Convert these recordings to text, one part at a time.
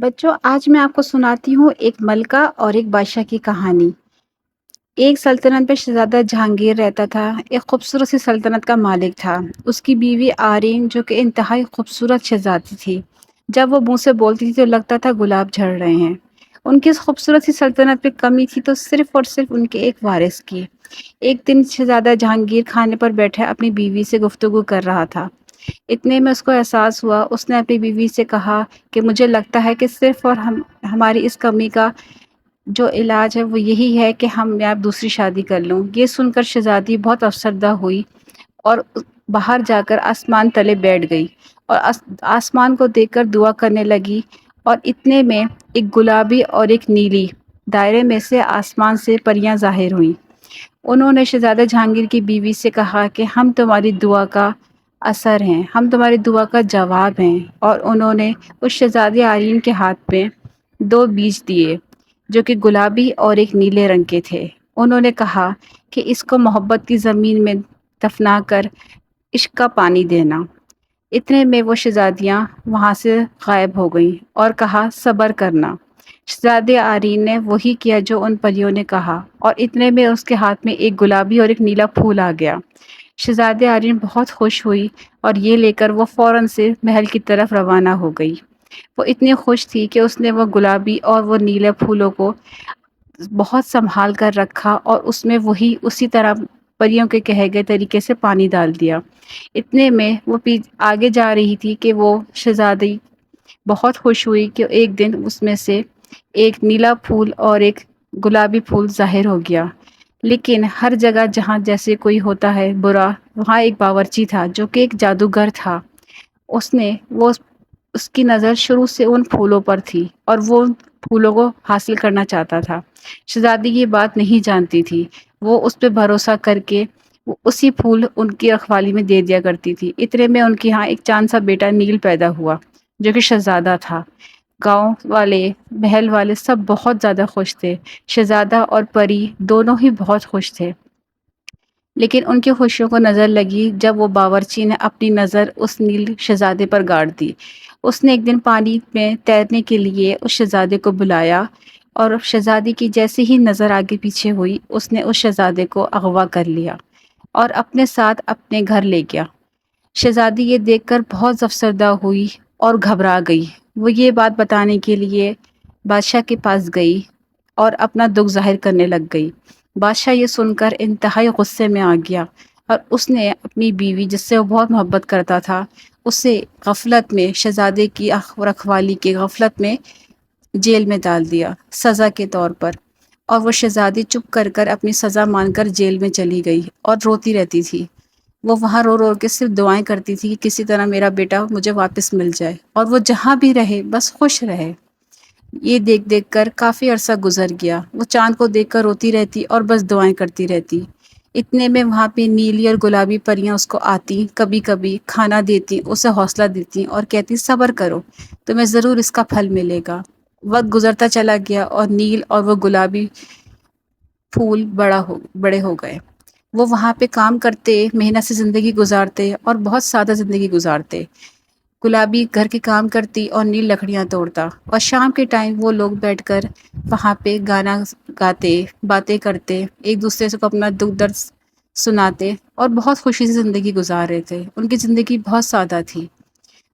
बच्चों, आज मैं आपको सुनाती हूँ एक मलका और एक बादशाह की कहानी। एक सल्तनत में शहजादा जहांगीर रहता था। एक खूबसूरत सी सल्तनत का मालिक था। उसकी बीवी आरीन जो कि इंतहाई खूबसूरत शहजादी थी। जब वो मुंह से बोलती थी तो लगता था गुलाब झड़ रहे हैं। उनकी इस खूबसूरत सी सल्तनत में कमी थी तो सिर्फ और सिर्फ उनके एक वारिस की। एक दिन शहजादा जहांगीर खाने पर बैठे अपनी बीवी से गुफ्तगू कर रहा था। इतने में उसको एहसास हुआ। उसने अपनी बीवी से कहा कि मुझे लगता है कि सिर्फ और हम हमारी इस कमी का जो इलाज है वो यही है कि मैं अब दूसरी शादी कर लूं। ये सुनकर शहजादी बहुत अफसरदा हुई और बाहर जाकर आसमान तले बैठ गई और आसमान को देखकर दुआ करने लगी। और इतने में एक गुलाबी और एक नीली दायरे में से आसमान से परियां जाहिर हुई। उन्होंने शहजादा जहांगीर की बीवी से कहा कि हम तुम्हारी दुआ का असर हैं, हम तुम्हारी दुआ का जवाब हैं। और उन्होंने उस शहजादी आरीन के हाथ में दो बीज दिए जो कि गुलाबी और एक नीले रंग के थे। उन्होंने कहा कि इसको मोहब्बत की ज़मीन में दफना कर इश्क का पानी देना। इतने में वो शहजादियाँ वहाँ से गायब हो गईं और कहा सब्र करना। शहजादे आरीन ने वही किया जो उन परियों ने कहा और इतने में उसके हाथ में एक गुलाबी और एक नीला फूल आ गया। शहजादे आरीन बहुत खुश हुई और ये लेकर वो फ़ौरन से महल की तरफ रवाना हो गई। वो इतनी खुश थी कि उसने वो गुलाबी और वो नीले फूलों को बहुत संभाल कर रखा और उसमें वही उसी तरह परियों के कहे गए तरीके से पानी डाल दिया। इतने में वो आगे जा रही थी कि वो शहजादी बहुत खुश हुई कि एक दिन उसमें से एक नीला फूल और एक गुलाबी फूल ज़ाहिर हो गया। लेकिन हर जगह जहाँ जैसे कोई होता है बुरा, वहाँ एक बावर्ची था जो कि एक जादूगर था। उसने वो उसकी नज़र शुरू से उन फूलों पर थी और वो उन फूलों को हासिल करना चाहता था। शहज़ादी ये बात नहीं जानती थी। वो उस पे भरोसा करके वो उसी फूल उनकी रखवाली में दे दिया करती थी। इतने में उनके यहाँ एक चाँद सा बेटा नील पैदा हुआ जो कि शहज़ादा था। गाँव वाले, महल वाले सब बहुत ज़्यादा खुश थे। शहज़ादा और परी दोनों ही बहुत खुश थे। लेकिन उनकी खुशियों को नज़र लगी जब वो बावर्ची ने अपनी नज़र उस नील शहज़ादे पर गाड़ दी। उसने एक दिन पानी में तैरने के लिए उस शहज़ादे को बुलाया और शहज़ादी की जैसे ही नज़र आगे पीछे हुई, उसने उस शहज़ादे को अगवा कर लिया और अपने साथ अपने घर ले गया। शहज़ादी ये देखकर बहुत अफसरदा हुई और घबरा गई। वो ये बात बताने के लिए बादशाह के पास गई और अपना दुख ज़ाहिर करने लग गई। बादशाह ये सुनकर इंतहाई गुस्से में आ गया और उसने अपनी बीवी जिससे वो बहुत मोहब्बत करता था उसे गफलत में शहज़ादे की रखवाली के गफलत में जेल में डाल दिया सज़ा के तौर पर। और वो शहज़ादी चुप कर कर अपनी सज़ा मानकर जेल में चली गई और रोती रहती थी। वो वहाँ रो रो के सिर्फ दुआएं करती थी कि किसी तरह मेरा बेटा मुझे वापस मिल जाए और वो जहाँ भी रहे बस खुश रहे। ये देख देख कर काफ़ी अरसा गुजर गया। वो चाँद को देखकर रोती रहती और बस दुआएं करती रहती। इतने में वहाँ पे नीली और गुलाबी परियां उसको आती, कभी कभी खाना देती, उसे हौसला देती और कहती सब्र करो, तुम्हें ज़रूर इसका फल मिलेगा। वक्त गुजरता चला गया और नील और वो गुलाबी फूल बड़े हो गए। वो वहाँ पे काम करते, मेहनत से ज़िंदगी गुजारते और बहुत सादा ज़िंदगी गुजारते। गुलाबी घर के काम करती और नील लकड़ियाँ तोड़ता और शाम के टाइम वो लोग बैठकर वहाँ पे गाना गाते, बातें करते, एक दूसरे से को अपना दुख दर्द सुनाते और बहुत खुशी से ज़िंदगी गुजार रहे थे। उनकी ज़िंदगी बहुत सादा थी।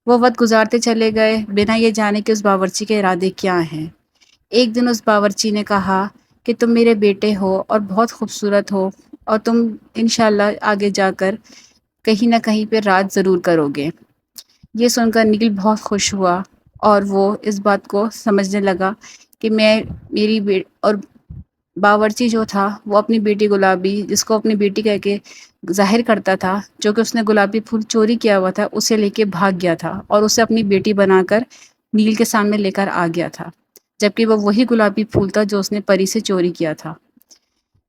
वो वक्त गुजारते चले गए बिना ये जाने कि उस बावर्ची के इरादे क्या हैं। एक दिन उस बावर्ची ने कहा कि तुम मेरे बेटे हो और बहुत खूबसूरत हो और तुम इंशाल्लाह आगे जाकर कहीं ना कहीं पे राज ज़रूर करोगे। ये सुनकर निखिल बहुत खुश हुआ और वो इस बात को समझने लगा कि मैं मेरी बे और बावर्ची जो था वो अपनी बेटी गुलाबी जिसको अपनी बेटी कह के ज़ाहिर करता था, जो कि उसने गुलाबी फूल चोरी किया हुआ था, उसे लेके भाग गया था और उसे अपनी बेटी बनाकर नील के सामने लेकर आ गया था, जबकि वो वही गुलाबी फूल था जो उसने परी से चोरी किया था।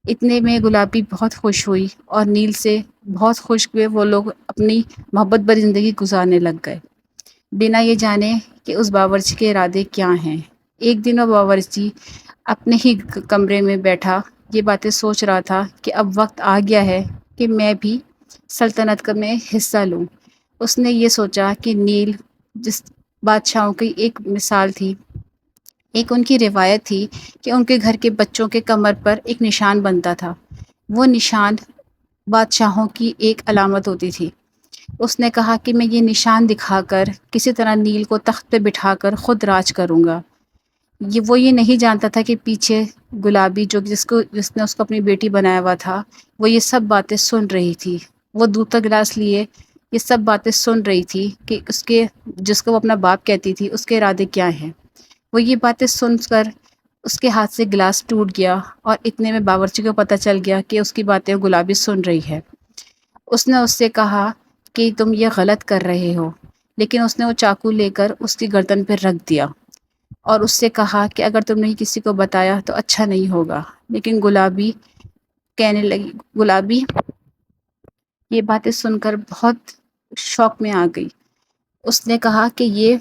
इतने में गुलाबी बहुत खुश हुई और नील से बहुत खुश हुए वो लोग अपनी मोहब्बत भरी ज़िंदगी गुजारने लग गए बिना ये जाने कि उस बावर्ची के इरादे क्या हैं। एक दिन वो बावर्ची अपने ही कमरे में बैठा ये बातें सोच रहा था कि अब वक्त आ गया है कि मैं भी सल्तनत का में हिस्सा लूं। उसने ये सोचा कि नील जिस बादशाहों की एक मिसाल थी ایک ان کی روایت تھی کہ ان کے گھر کے بچوں کے کمر پر ایک نشان بنتا تھا۔ وہ نشان بادشاہوں کی ایک علامت ہوتی تھی۔ اس نے کہا کہ میں یہ نشان دکھا کر کسی طرح نیل کو تخت پہ بٹھا کر خود راج کروں گا۔ وہ یہ نہیں جانتا تھا کہ پیچھے گلابی جس نے اس کو اپنی بیٹی بنایا ہوا تھا، وہ یہ سب باتیں سن رہی تھی۔ وہ دودھ کا گلاس لیے یہ سب باتیں سن رہی تھی کہ جس کو وہ اپنا باپ کہتی تھی اس کے ارادے کیا ہیں۔ وہ یہ باتیں سن کر اس کے ہاتھ سے گلاس ٹوٹ گیا اور اتنے میں باورچی کو پتہ چل گیا کہ اس کی باتیں گلابی سن رہی ہے۔ اس نے اس سے کہا کہ تم یہ غلط کر رہے ہو، لیکن اس نے وہ چاقو لے کر اس کی گردن پہ رکھ دیا اور اس سے کہا کہ اگر تم نے کسی کو بتایا تو اچھا نہیں ہوگا۔ لیکن گلابی یہ باتیں سن کر بہت شوق میں آ گئی۔ اس نے کہا کہ یہ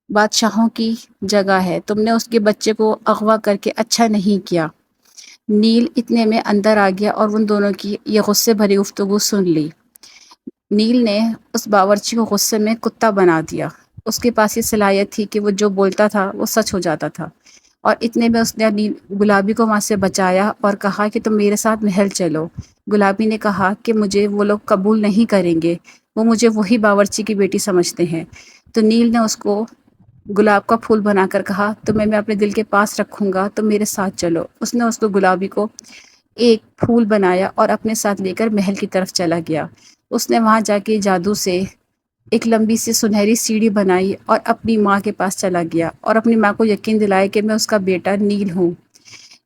بادشاہوں کی جگہ ہے، تم نے اس کے بچے کو اغوا کر کے اچھا نہیں کیا۔ نیل اتنے میں اندر آ گیا اور ان دونوں کی یہ غصے بھری گفتگو سن لی۔ نیل نے اس باورچی کو غصے میں کتا بنا دیا۔ اس کے پاس یہ صلاحیت تھی کہ وہ جو بولتا تھا وہ سچ ہو جاتا تھا، اور اتنے میں اس نے گلابی کو وہاں سے بچایا اور کہا کہ تم میرے ساتھ محل چلو۔ گلابی نے کہا کہ مجھے وہ لوگ قبول نہیں کریں گے، وہ مجھے وہی باورچی کی بیٹی سمجھتے ہیں۔ تو نیل نے اس کو گلاب کا پھول بنا کر کہا تمہیں میں اپنے دل کے پاس رکھوں گا، تم میرے ساتھ چلو۔ اس نے اس کو گلابی کو ایک پھول بنایا اور اپنے ساتھ لے کر محل کی طرف چلا گیا۔ اس نے وہاں جا کے جادو سے ایک لمبی سی سنہری سیڑھی بنائی اور اپنی ماں کے پاس چلا گیا اور اپنی ماں کو یقین دلایا کہ میں اس کا بیٹا نیل ہوں۔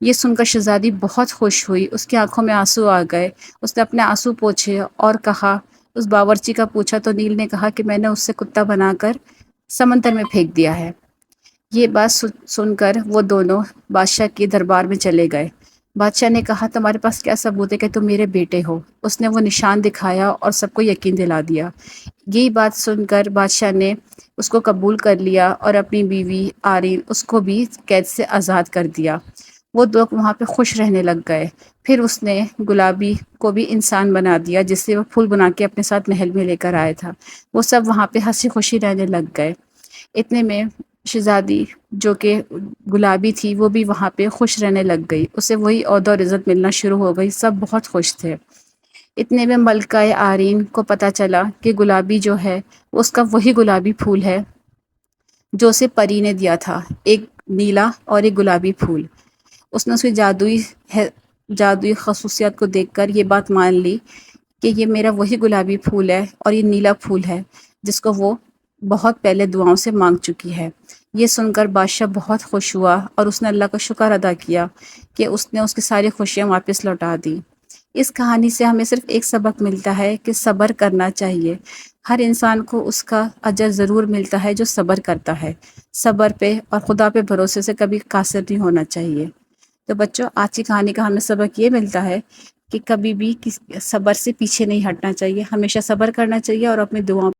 یہ سن کر شہزادی بہت خوش ہوئی، اس کی آنکھوں میں آنسو آ گئے۔ اس نے اپنے آنسو پوچھے اور کہا، اس باورچی کا پوچھا تو نیل نے کہا کہ میں نے اس سے کتا بنا کر سمندر میں پھینک دیا ہے۔ یہ بات سن کر وہ دونوں بادشاہ کے دربار میں چلے گئے۔ بادشاہ نے کہا تمہارے پاس کیا ثبوت ہے کہ تم میرے بیٹے ہو؟ اس نے وہ نشان دکھایا اور سب کو یقین دلا دیا۔ یہی بات سن کر بادشاہ نے اس کو قبول کر لیا اور اپنی بیوی آرین اس کو بھی قید سے آزاد کر دیا۔ وہ لوگ وہاں پہ خوش رہنے لگ گئے۔ پھر اس نے گلابی کو بھی انسان بنا دیا جس سے وہ پھول بنا کے اپنے ساتھ محل میں لے کر آیا تھا۔ وہ سب وہاں پہ ہنسی خوشی رہنے لگ گئے۔ اتنے میں شہزادی جو کہ گلابی تھی وہ بھی وہاں پہ خوش رہنے لگ گئی، اسے وہی عہدہ اور عزت ملنا شروع ہو گئی، سب بہت خوش تھے۔ اتنے میں ملکہ آرین کو پتہ چلا کہ گلابی جو ہے اس کا وہی گلابی پھول ہے جو اسے پری نے دیا تھا، ایک نیلا اور ایک گلابی پھول۔ اس نے اس کی جادوئی خصوصیات کو دیکھ کر یہ بات مان لی کہ یہ میرا وہی گلابی پھول ہے اور یہ نیلا پھول ہے جس کو وہ بہت پہلے دعاؤں سے مانگ چکی ہے۔ یہ سن کر بادشاہ بہت خوش ہوا اور اس نے اللہ کا شکر ادا کیا کہ اس نے اس کی ساری خوشیاں واپس لوٹا دی۔ اس کہانی سے ہمیں صرف ایک سبق ملتا ہے کہ صبر کرنا چاہیے۔ ہر انسان کو اس کا اجر ضرور ملتا ہے جو صبر کرتا ہے۔ صبر پہ اور خدا پہ بھروسے سے کبھی قاصر نہیں ہونا چاہیے۔ تو بچوں، آج کی کہانی کا ہمیں سبق یہ ملتا ہے کہ کبھی بھی صبر سے پیچھے نہیں ہٹنا چاہیے، ہمیشہ صبر کرنا چاہیے اور اپنی دعاؤں